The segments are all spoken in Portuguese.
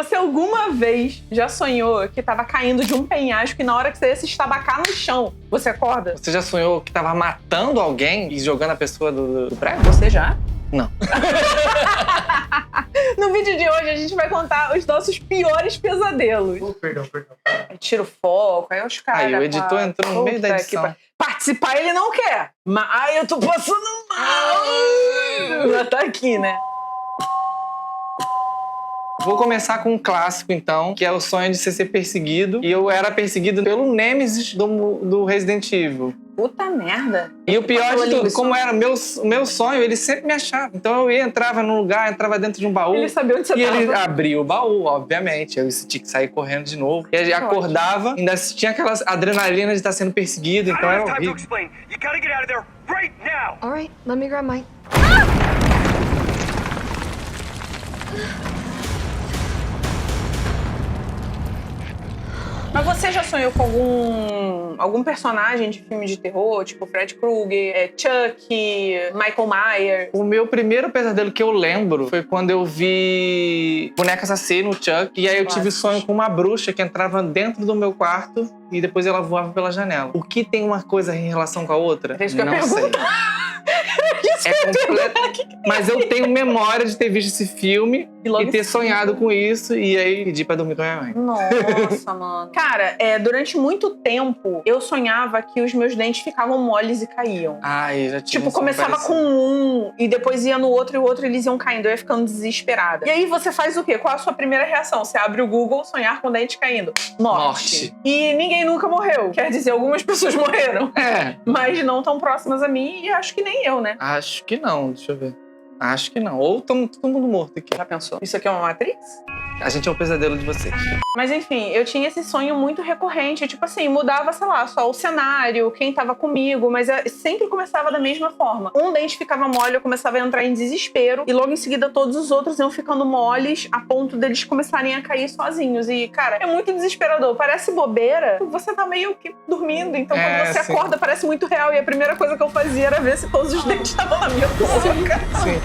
Você alguma vez já sonhou que tava caindo de um penhasco e na hora que você ia se estabacar no chão, você acorda? Você já sonhou que tava matando alguém e jogando a pessoa do prédio? Você já? Não. No vídeo de hoje a gente vai contar os nossos piores pesadelos. Perdão. Aí tira o foco, aí os caras... Aí o editor entrou no meio da edição. Participar ele não quer. Mas ai, eu tô passando mal. Já tá aqui, né? Vou começar com um clássico, então, que é o sonho de você ser perseguido. E eu era perseguido pelo Nemesis do Resident Evil. Puta merda. E o pior de tudo, como era o meu sonho, ele sempre me achava. Então eu entrava num lugar, entrava dentro de um baú. Ele sabia onde você e tava. ele abria o baú, obviamente. Eu tinha que sair correndo de novo. E ele acordava, ainda tinha aquela adrenalina de estar sendo perseguido, então era horrível. Alright, let me grab mine. Mas você já sonhou com algum personagem de filme de terror? Tipo Fred Krueger, Chuck, Michael Myers? O meu primeiro pesadelo que eu lembro foi quando eu vi Boneca Assassino, Chuck. E aí eu tive sonho com uma bruxa que entrava dentro do meu quarto e depois ela voava pela janela. O que tem uma coisa em relação com a outra? Não sei. Mas eu tenho memória de ter visto esse filme e ter sonhado com isso e aí pedir pra dormir com a minha mãe. Nossa, mano. Cara, durante muito tempo eu sonhava que os meus dentes ficavam moles e caíam. Ai, já tinha. Tipo, começava com um e depois ia no outro e o outro eles iam caindo. Eu ia ficando desesperada. E aí você faz o quê? Qual a sua primeira reação? Você abre o Google, sonhar com dente caindo. Morte. E ninguém nunca morreu. Quer dizer, algumas pessoas morreram. Mas não tão próximas a mim e acho que nem eu, né? Acho que não, deixa eu ver. Acho que não. Ou todo mundo morto aqui. Já pensou? Isso aqui é uma Matrix? A gente é o pesadelo de vocês. Mas enfim, eu tinha esse sonho muito recorrente. Tipo assim, mudava, sei lá, só o cenário, quem tava comigo, mas sempre começava da mesma forma. Um dente ficava mole, eu começava a entrar em desespero. E logo em seguida todos os outros iam ficando moles a ponto deles começarem a cair sozinhos. E, cara, é muito desesperador. Parece bobeira. Você tá meio que dormindo. Então quando você acorda, parece muito real. E a primeira coisa que eu fazia era ver se todos os dentes estavam na minha boca. Sim.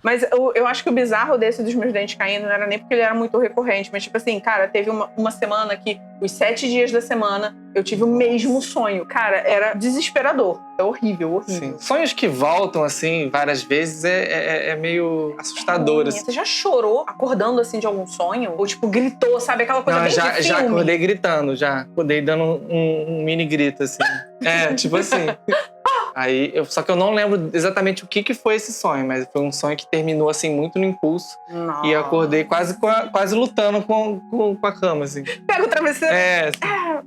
Mas eu acho que o bizarro desse dos meus dentes caindo não era nem porque ele era muito recorrente, mas tipo assim, cara, teve uma semana que, os 7 dias da semana, eu tive o mesmo sonho. Cara, era desesperador. É horrível, horrível. Sim. Sonhos que voltam, assim, várias vezes é meio assustador, assim. Você já chorou acordando, assim, de algum sonho? Ou, tipo, gritou, sabe? Aquela coisa bem de filme. Já acordei gritando, já. Acordei dando um mini grito, assim. Tipo assim. Só que eu não lembro exatamente o que foi esse sonho, mas foi um sonho que terminou, assim, muito no impulso. Nossa. E eu acordei quase lutando com a cama, assim. Pega o travesseiro. Sim.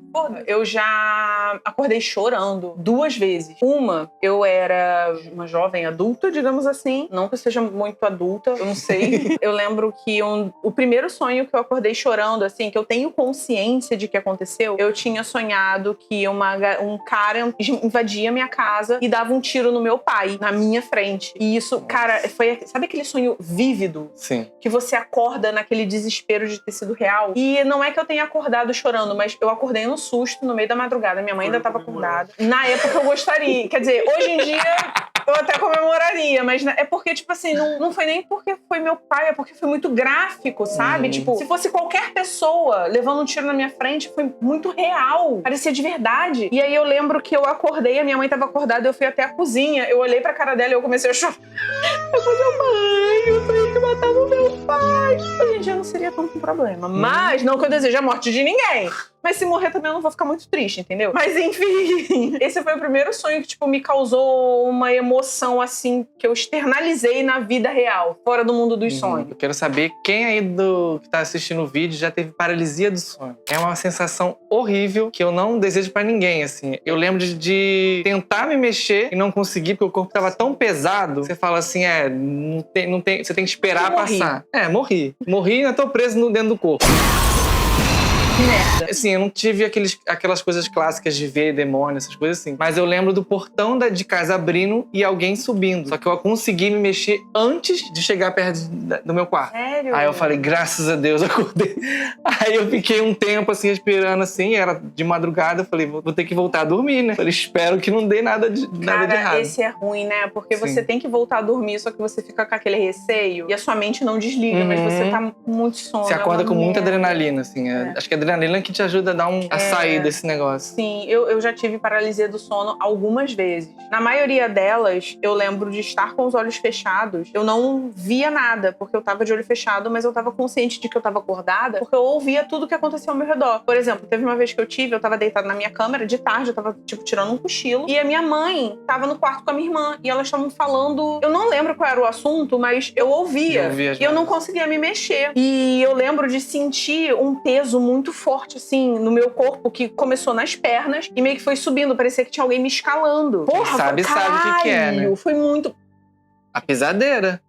Eu já acordei chorando 2 vezes. Uma, eu era uma jovem adulta, digamos assim. Não que eu seja muito adulta, eu não sei. Eu lembro que o primeiro sonho que eu acordei chorando, assim, que eu tenho consciência de que aconteceu, eu tinha sonhado que um cara invadia minha casa e dava um tiro no meu pai, na minha frente. E isso, cara, foi... Sabe aquele sonho vívido? Sim. Que você acorda naquele desespero de ter sido real? E não é que eu tenha acordado chorando, mas eu acordei no susto, no meio da madrugada. Minha mãe ainda estava acordada. Na época eu gostaria. Quer dizer, hoje em dia eu até comemoraria, mas é porque, tipo assim, não foi nem porque foi meu pai, é porque foi muito gráfico, sabe? Tipo, se fosse qualquer pessoa levando um tiro na minha frente, foi muito real. Parecia de verdade. E aí eu lembro que eu acordei, a minha mãe tava acordada, eu fui até a cozinha, eu olhei pra cara dela e eu comecei a chorar. Eu falei, mãe, eu sonhei que matava o meu pai. Hoje em dia não seria tanto um problema. Mas não que eu deseje a morte de ninguém. Mas se morrer também eu não vou ficar muito triste, entendeu? Mas enfim, esse foi o primeiro sonho que, tipo, me causou uma emoção, assim, que eu externalizei na vida real, fora do mundo dos sonhos. Eu quero saber quem aí que tá assistindo o vídeo já teve paralisia do sonho. É uma sensação horrível que eu não desejo pra ninguém, assim. Eu lembro de tentar me mexer e não conseguir, porque o corpo tava tão pesado. Você fala assim, não tem, você tem que esperar passar. Morri. Morri e ainda tô preso dentro do corpo. Que merda. Assim, eu não tive aquelas coisas clássicas de ver demônio, essas coisas assim. Mas eu lembro do portão de casa abrindo e alguém subindo. Só que eu consegui me mexer antes de chegar perto do meu quarto. Sério? Aí eu falei, graças a Deus, acordei. Aí eu fiquei um tempo assim, respirando assim, era de madrugada. Eu falei, vou ter que voltar a dormir, né? Falei, espero que não dê nada de errado. Cara, esse é ruim, né? Porque você tem que voltar a dormir, só que você fica com aquele receio e a sua mente não desliga, mas você tá com muito sono. Você acorda com muita merda. adrenalina, assim. Acho que a adrenalina que te ajuda a dar a sair desse negócio. Sim, eu já tive paralisia do sono algumas vezes. Na maioria delas, eu lembro de estar com os olhos fechados. Eu não via nada, porque eu tava de olho fechado, mas eu tava consciente de que eu tava acordada, porque eu ouvia tudo que acontecia ao meu redor. Por exemplo, teve uma vez que eu tava deitada na minha câmera, de tarde, eu tava, tipo, tirando um cochilo, e a minha mãe tava no quarto com a minha irmã, e elas estavam falando... Eu não lembro qual era o assunto, mas eu ouvia. E eu não conseguia me mexer. E eu lembro de sentir um peso muito forte, assim, no meu corpo, que começou nas pernas e meio que foi subindo. Parecia que tinha alguém me escalando. Porra, sabe o que é, né? Foi muito... A pisadeira.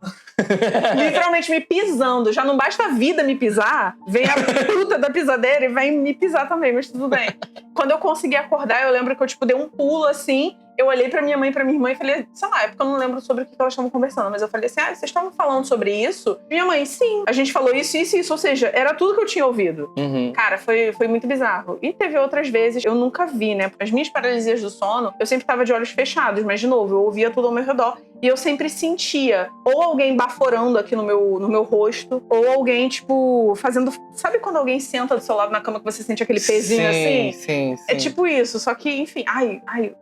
Literalmente me pisando. Já não basta a vida me pisar, vem a puta da pisadeira e vem me pisar também, mas tudo bem. Quando eu consegui acordar, eu lembro que eu, tipo, dei um pulo assim. Eu olhei pra minha mãe e pra minha irmã e falei, sei lá, é porque eu não lembro sobre o que elas estavam conversando, mas eu falei assim, vocês estavam falando sobre isso? Minha mãe, sim. A gente falou isso, isso e isso, ou seja, era tudo que eu tinha ouvido. Cara, foi muito bizarro. E teve outras vezes, eu nunca vi, né? As minhas paralisias do sono, eu sempre tava de olhos fechados, mas de novo, eu ouvia tudo ao meu redor e eu sempre sentia ou alguém baforando aqui no meu rosto, ou alguém, tipo, fazendo... Sabe quando alguém senta do seu lado na cama que você sente aquele pezinho assim? Sim. É tipo isso, só que, enfim,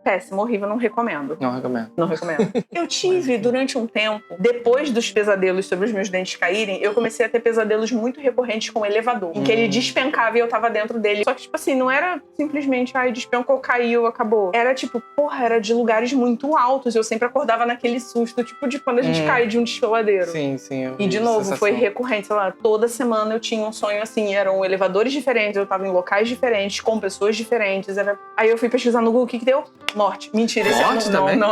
péssimo, horrível, não recomendo. Não recomendo. Não recomendo. Eu tive, durante um tempo, depois dos pesadelos sobre os meus dentes caírem, eu comecei a ter pesadelos muito recorrentes com o elevador, em que ele despencava e eu tava dentro dele. Só que, tipo assim, não era simplesmente, despencou, caiu, acabou. Era tipo, era de lugares muito altos. Eu sempre acordava naquele susto, tipo de quando a gente cai de um desfiladeiro. Sim. E de novo, foi recorrente, sei lá, toda semana eu tinha um sonho assim, eram elevadores diferentes, eu tava em locais diferentes, com pessoas diferentes. Aí eu fui pesquisar no Google, o que deu? Morte. Mentira, esse Morte também? Não.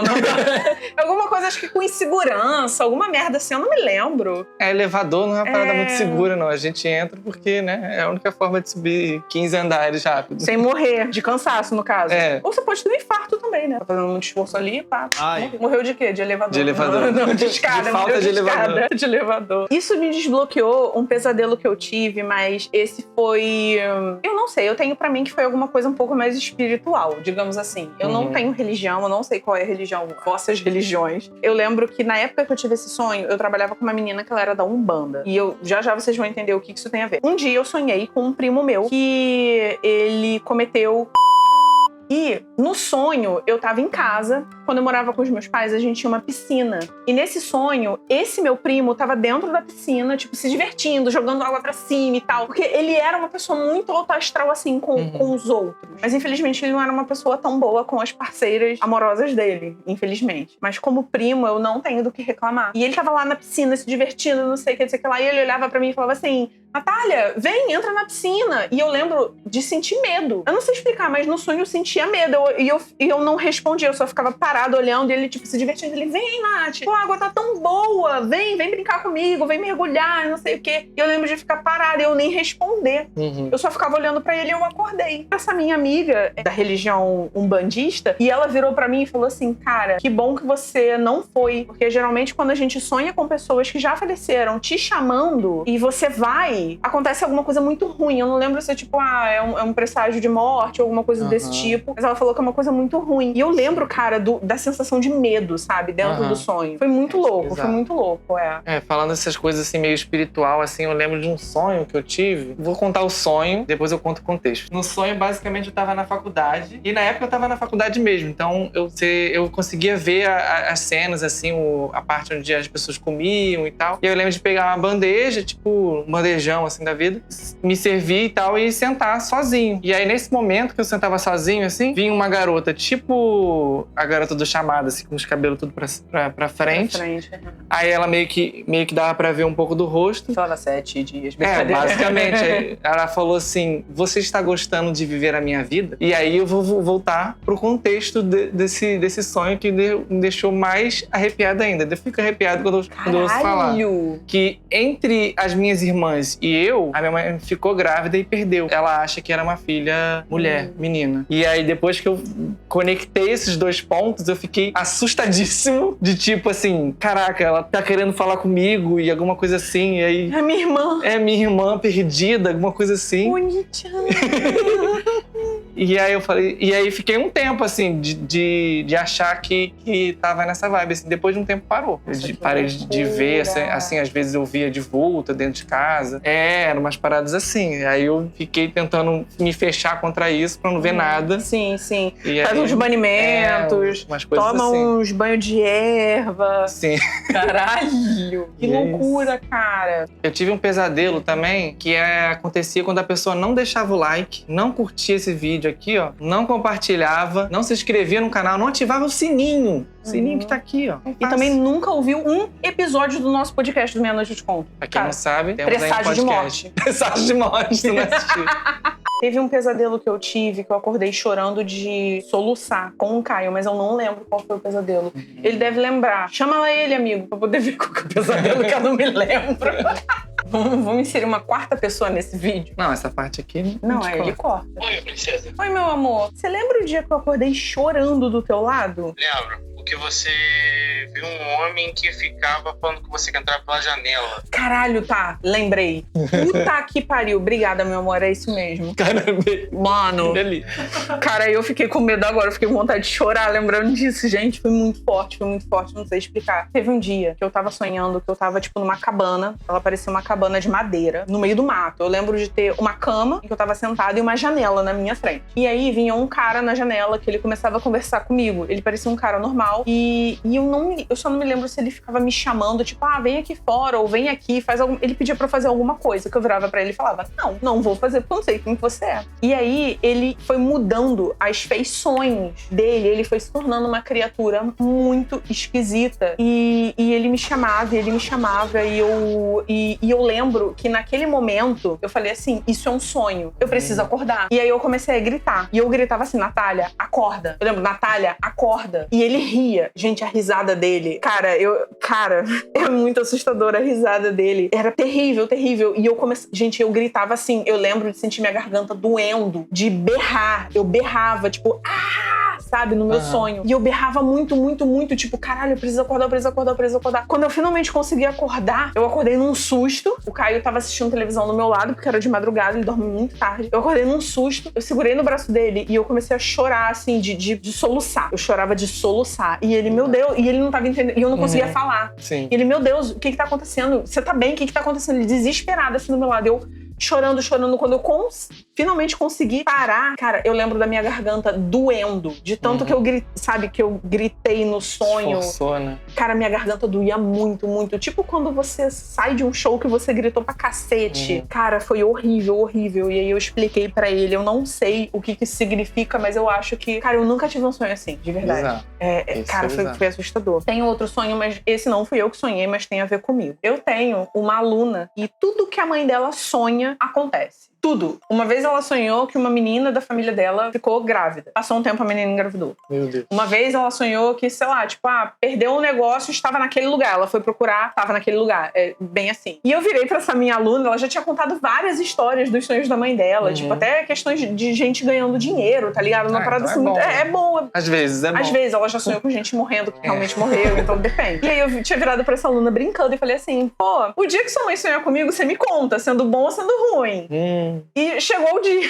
Alguma coisa, acho que com insegurança, alguma merda assim, eu não me lembro. Elevador não é uma parada muito segura, não. A gente entra porque, né, é a única forma de subir 15 andares rápido. Sem morrer, de cansaço, no caso. Ou você pode ter um infarto também, né? Tá fazendo muito esforço ali, pá. Morreu de quê? De elevador. De elevador. Não, de escada. De falta de elevador. De elevador. Isso me desbloqueou um pesadelo que eu tive, mas esse foi... Eu não sei, eu tenho pra mim que foi alguma coisa um pouco mais espiritual, digamos assim. Eu não tenho religião, eu não sei qual é a religião, vossas religiões. Eu lembro que na época que eu tive esse sonho, eu trabalhava com uma menina que ela era da Umbanda. E já vocês vão entender o que isso tem a ver. Um dia eu sonhei com um primo meu que ele cometeu... E no sonho, eu tava em casa. Quando eu morava com os meus pais, a gente tinha uma piscina. E nesse sonho, esse meu primo tava dentro da piscina, tipo, se divertindo, jogando água pra cima e tal. Porque ele era uma pessoa muito alto astral, assim, com os outros. Mas, infelizmente, ele não era uma pessoa tão boa com as parceiras amorosas dele, infelizmente. Mas como primo, eu não tenho do que reclamar. E ele tava lá na piscina, se divertindo, não sei o que lá. E ele olhava pra mim e falava assim... Natália, vem, entra na piscina. E eu lembro de sentir medo. Eu não sei explicar, mas no sonho eu sentia medo. E eu não respondia, eu só ficava parada olhando e ele, tipo, se divertindo. Ele, vem, Nath, a água tá tão boa. Vem brincar comigo, vem mergulhar, não sei o quê. E eu lembro de ficar parada e eu nem responder. Eu só ficava olhando pra ele e eu acordei. Essa minha amiga é da religião umbandista e ela virou pra mim e falou assim, cara, que bom que você não foi. Porque geralmente quando a gente sonha com pessoas que já faleceram te chamando e você vai, acontece alguma coisa muito ruim. Eu não lembro se é tipo, é um presságio de morte ou alguma coisa desse tipo. Mas ela falou que é uma coisa muito ruim. E eu lembro, cara, da sensação de medo, sabe? Dentro do sonho. Foi muito louco, exato. Foi muito louco, falando essas coisas assim, meio espiritual, assim, eu lembro de um sonho que eu tive. Vou contar o sonho, depois eu conto o contexto. No sonho, basicamente, eu tava na faculdade. E na época eu tava na faculdade mesmo. Então, eu conseguia ver as cenas, assim, a parte onde as pessoas comiam e tal. E eu lembro de pegar uma bandeja, tipo, um bandejão, assim, da vida, me servir e tal, e sentar sozinho. E aí, nesse momento que eu sentava sozinho, assim, vinha uma garota, tipo a garota do Chamado, assim, com os cabelos tudo pra frente. Aí ela meio que dava pra ver um pouco do rosto. Falava 7 dias. Basicamente. Ela falou assim, você está gostando de viver a minha vida? E aí eu vou voltar pro contexto desse sonho que me deixou mais arrepiada ainda. Eu fico arrepiado quando eu ouço falar. Que entre as minhas irmãs E a minha mãe ficou grávida e perdeu. Ela acha que era uma filha mulher, menina. E aí, depois que eu conectei esses dois pontos, eu fiquei assustadíssimo de tipo assim, caraca, ela tá querendo falar comigo e alguma coisa assim. E aí, É minha irmã. é minha irmã perdida, alguma coisa assim. Bonitinha. E aí eu falei, e aí fiquei um tempo assim de achar que tava nessa vibe. Assim, depois de um tempo parou. Nossa, Parei de ver, assim, às vezes eu via de volta dentro de casa. Eram umas paradas assim. Aí eu fiquei tentando me fechar contra isso pra não ver nada. Sim, sim. E Faz aí, uns banimentos, umas coisas toma assim. uns banhos de erva. Sim. Caralho! Que E é loucura, cara. Eu tive um pesadelo também, que acontecia quando a pessoa não deixava o like, não curtia esse vídeo aqui, ó, não compartilhava, não se inscrevia no canal, não ativava o sininho. O sininho que tá aqui, ó. E também nunca ouviu um episódio do nosso podcast do Meia Noite Eu Te Conto. Pra quem Cara, não sabe, temos aí um presságio de podcast. morte. Presságio de morte, se não assistiu. Teve um pesadelo que eu tive, que eu acordei chorando de soluçar com o Caio, mas eu não lembro qual foi o pesadelo. Ele deve lembrar. Chama lá ele, amigo, pra poder ver qual que é o pesadelo que eu não me lembro. Vamos inserir uma quarta pessoa nesse vídeo. Não, essa parte aqui... Não, aí ele corta. Oi, princesa. Oi, meu amor. Você lembra o dia que eu acordei chorando do teu lado? Lembro, porque você viu um homem que ficava falando que você quer entrar pela janela. Caralho, tá. Lembrei. Puta que pariu. Obrigada, meu amor. É isso mesmo. Caramba. Mano. Ali. Cara, eu fiquei com medo agora. Eu fiquei com vontade de chorar lembrando disso, gente. Foi muito forte, não sei explicar. Teve um dia que eu tava sonhando que eu tava, tipo, numa cabana. Ela parecia uma cabana de madeira, no meio do mato. Eu lembro de ter uma cama em que eu tava sentada e uma janela na minha frente. E aí vinha um cara na janela que ele começava a conversar comigo. Ele parecia um cara normal. E eu só não me lembro se ele ficava me chamando, tipo, vem aqui fora, ou vem aqui, faz algum... Ele pedia pra eu fazer alguma coisa, que eu virava pra ele e falava, não vou fazer porque eu não sei quem você é. E aí, ele foi mudando as feições dele, ele foi se tornando uma criatura muito esquisita. E ele me chamava, e eu lembro que naquele momento, eu falei assim, isso é um sonho, eu preciso acordar. E aí eu comecei a gritar, e eu gritava assim, Natália, acorda. Eu lembro, Natália, acorda. E ele ria. Gente, a risada dele, cara, é muito assustadora a risada dele. Era terrível, terrível. E eu comecei, gente, eu gritava assim, eu lembro de sentir minha garganta doendo, de berrar. Eu berrava, tipo, sabe, no meu sonho. E eu berrava muito, muito, muito, tipo, caralho, eu preciso acordar. Quando eu finalmente consegui acordar, eu acordei num susto. O Caio tava assistindo televisão do meu lado, porque era de madrugada, ele dorme muito tarde. Eu acordei num susto, eu segurei no braço dele e eu comecei a chorar, assim, de soluçar. Eu chorava de soluçar. E ele, meu Deus, e ele não tava entendendo, e eu não conseguia falar. Sim. E ele, meu Deus, o que tá acontecendo? Você tá bem? O que tá acontecendo? Ele desesperado, assim, do meu lado. Eu chorando. Quando eu finalmente consegui parar, cara, eu lembro da minha garganta doendo. De tanto que eu gritei no sonho. Forçou, né? Cara, minha garganta doía muito, muito. Tipo quando você sai de um show que você gritou pra cacete. Cara, foi horrível, horrível. E aí eu expliquei pra ele, eu não sei o que isso significa, mas eu acho que... Cara, eu nunca tive um sonho assim, de verdade. Exato. Cara, foi assustador. Tem outro sonho, mas esse não fui eu que sonhei, mas tem a ver comigo. Eu tenho uma aluna e tudo que a mãe dela sonha acontece. Tudo. Uma vez ela sonhou que uma menina da família dela ficou grávida. Passou um tempo, a menina engravidou. Meu Deus. Uma vez ela sonhou que, sei lá, tipo, perdeu um negócio, estava naquele lugar. Ela foi procurar, estava naquele lugar. É bem assim. E eu virei pra essa minha aluna, ela já tinha contado várias histórias dos sonhos da mãe dela. Tipo, até questões de gente ganhando dinheiro, tá ligado? Uma parada então assim. é bom. É bom. Às vezes é bom. Às vezes ela já sonhou com gente morrendo, que realmente morreu, então depende. E aí eu tinha virado pra essa aluna brincando e falei assim, pô, o dia que sua mãe sonhar comigo, você me conta, sendo bom ou sendo ruim. E chegou o dia.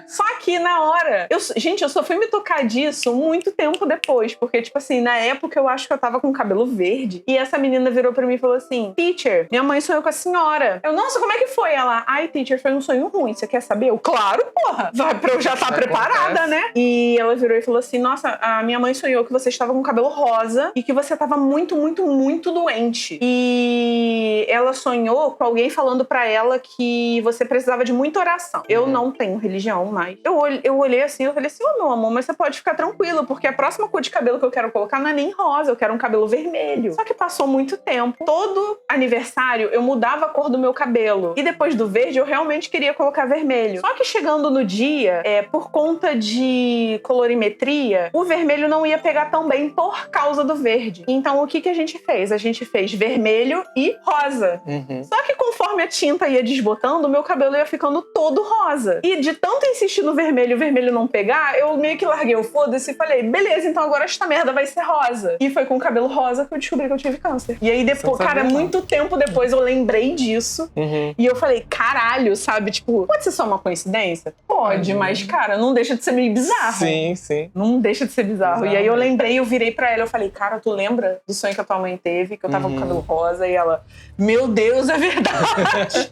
Só que na hora... Eu só fui me tocar disso muito tempo depois. Porque, tipo assim, na época eu acho que eu tava com cabelo verde. E essa menina virou pra mim e falou assim, teacher, minha mãe sonhou com a senhora. Eu, nossa, como é que foi? Ela, teacher, foi um sonho ruim. Você quer saber? Eu, claro, porra. Vai pra eu já estar preparada, né? E ela virou e falou assim, nossa, a minha mãe sonhou que você estava com cabelo rosa e que você tava muito, muito, muito doente. E ela sonhou com alguém falando pra ela que você precisava de muita oração. Eu não não tenho religião mais. Eu olhei assim, eu falei assim, ô meu amor, mas você pode ficar tranquilo, porque a próxima cor de cabelo que eu quero colocar não é nem rosa, eu quero um cabelo vermelho. Só que passou muito tempo. Todo aniversário eu mudava a cor do meu cabelo. E depois do verde eu realmente queria colocar vermelho. Só que chegando no dia, por conta de colorimetria, o vermelho não ia pegar tão bem por causa do verde. Então o que a gente fez? A gente fez vermelho e rosa. Só que conforme a tinta ia desbotando, o meu cabelo ia ficando todo rosa. E de tanto insistir no vermelho e o vermelho não pegar, eu meio que larguei o foda-se e falei, beleza, então agora esta merda vai ser rosa. E foi com o cabelo rosa que eu descobri que eu tive câncer. E aí depois, cara, muito tempo depois eu lembrei disso. E eu falei, caralho, sabe? Tipo, pode ser só uma coincidência? Pode, mas, cara, não deixa de ser meio bizarro. Sim, sim. Não deixa de ser bizarro. E aí eu lembrei, eu virei pra ela, eu falei, cara, tu lembra do sonho que a tua mãe teve? Que eu tava com o cabelo rosa? E ela, meu Deus, é verdade.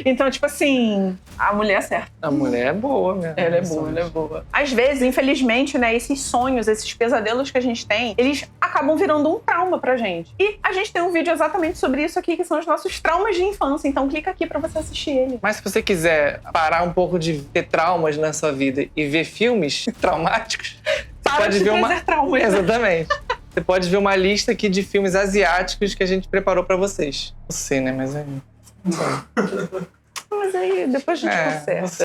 Então, tipo assim, a mulher é certa. A mulher é boa mesmo. Ela é boa, ela é boa. Às vezes, infelizmente, né, esses sonhos, esses pesadelos que a gente tem, eles acabam virando um trauma pra gente. E a gente tem um vídeo exatamente sobre isso aqui, que são os nossos traumas de infância. Então clica aqui pra você assistir ele. Mas se você quiser parar um pouco de ter traumas na sua vida e ver filmes traumáticos, você pode ver uma... traumas. Exatamente. Você pode ver uma lista aqui de filmes asiáticos que a gente preparou pra vocês. Não sei, né? Mas aí... Mas aí depois a gente conserta.